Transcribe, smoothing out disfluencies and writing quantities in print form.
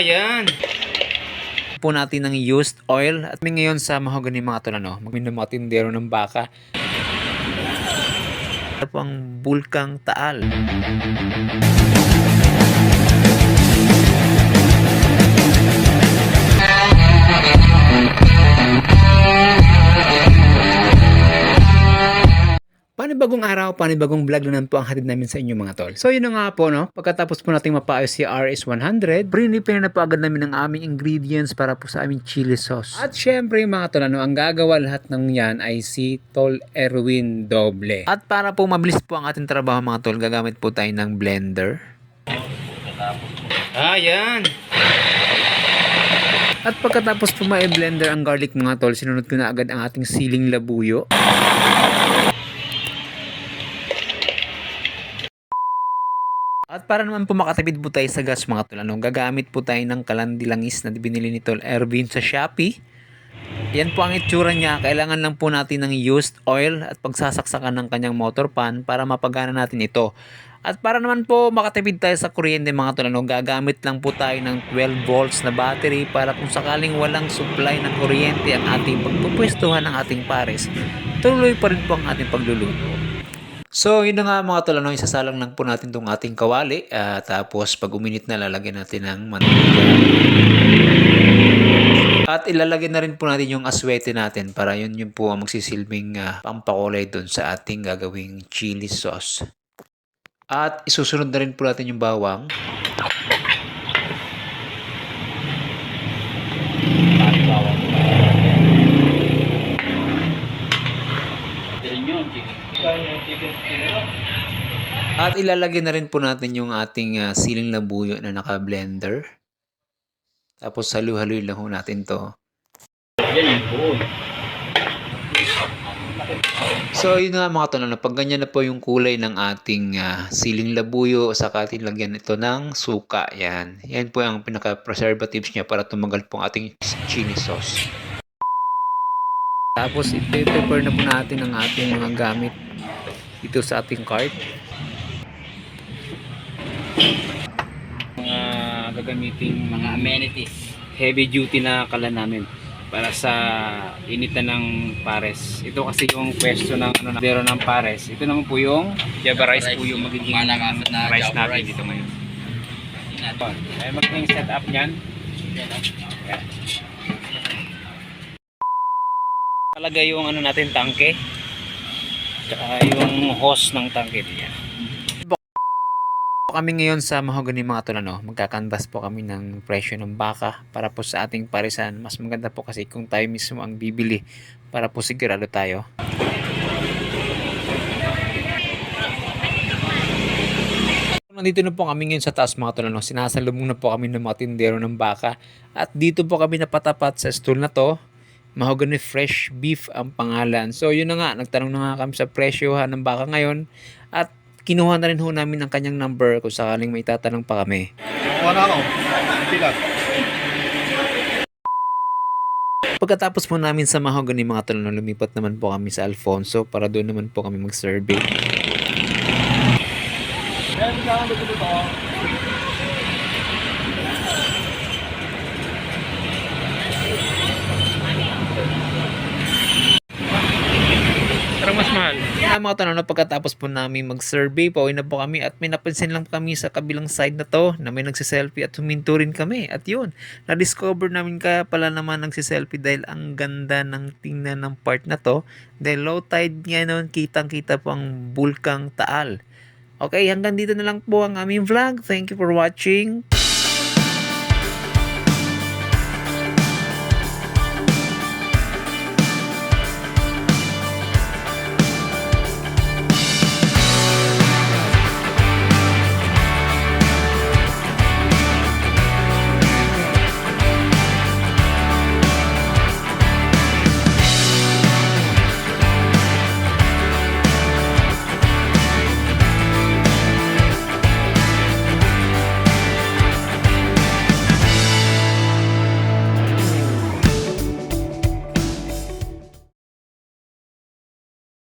Yan. Po natin ng used oil at may ngayon sa mahogany mga tol, mga tindero ng baka. Ito po ang Bulkang Taal. Panibagong araw, panibagong vlog na naman po ang hatid namin sa inyo mga tol. So yun na nga po, pagkatapos po nating mapaayos si RS100, prepare na po agad namin ang aming ingredients para po sa aming chili sauce. At syempre mga tol, ang gagawa lahat ng yan ay si Tol Erwin Doble. At para po mabilis po ang ating trabaho mga tol, gagamit po tayo ng blender. Yan. At pagkatapos po ma-blender ang garlic mga tol, sinunod ko na agad ang ating siling labuyo. At para naman po makatipid po tayo sa gas mga tol, gagamit po tayo ng kalandilangis na binili ni Tol Erwin sa Shopee. Yan po ang itsura niya. Kailangan lang po natin ng used oil at pagsasaksakan ng kanyang motor pan para mapagana natin ito. At para naman po makatipid tayo sa kuryente mga tol, gagamit lang po tayo ng 12 volts na battery para kung sakaling walang supply ng kuryente ang ating pagpupwestuhan ng ating pares, tuloy pa rin po ang ating pagluluto. So yun na nga mga tol, isasalang lang po natin itong ating kawali. Tapos pag uminit na, lalagyan natin ng mantika. At ilalagay na rin po natin yung aswete natin para yun po ang magsisilbing pampakulay doon sa ating gagawing chili sauce. At isusunod na rin po natin yung bawang. At ilalagay na rin po natin yung ating siling labuyo na naka-blender. Tapos halu-haluin lang ho natin to. So yun nga mga tol, pag ganyan na po yung kulay ng ating siling labuyo, saka atin lagyan ito ng suka. Yan po ang pinaka-preservatives niya para tumagal po ang ating chili sauce. Tapos i-prepare na po natin ang ating mga gamit dito sa ating cart. Mga gagamiting mga amenities, heavy duty na kalan namin para sa initan ng pares. Ito kasi yung pwesto ng dero ng pares. Ito naman po yung Java rice po yung magiging rice natin dito ngayon. Ay magiging setup niyan. Yan. Talaga yung natin tangke. Tsaka yung hose ng tangke niya. Kami ngayon sa mahogany mga tol, magkakanvas po kami ng presyo ng baka para po sa ating parisan. Mas maganda po kasi kung tayo mismo ang bibili para po sigurado tayo. Nandito na po kami ngayon sa taas mga tol, sinasalubong na po kami ng mga tindero ng baka. At dito po kami napatapat sa stool na to. Mahogany Fresh Beef ang pangalan. So yun na nga, nagtanong na nga kami sa presyohan ng baka ngayon. At kinuha na rin ho namin ang kanyang number kung sakaling may tatanong pa kami. Wala ako. Pagkatapos po namin sa mahogany mga tol, lumipat naman po kami sa Alfonso para doon naman po kami mag-survey. Mas mahal. Mga tol, pagkatapos po namin mag-survey, pauwi na po kami at may napansin lang kami sa kabilang side na to na may nagsiselfie at huminto rin kami. At yun, na-discover namin kaya pala naman nagsiselfie dahil ang ganda ng tingnan ng part na to. Dahil low tide nga noon, kitang-kita po ang Bulkang Taal. Okay, hanggang dito na lang po ang aming vlog. Thank you for watching.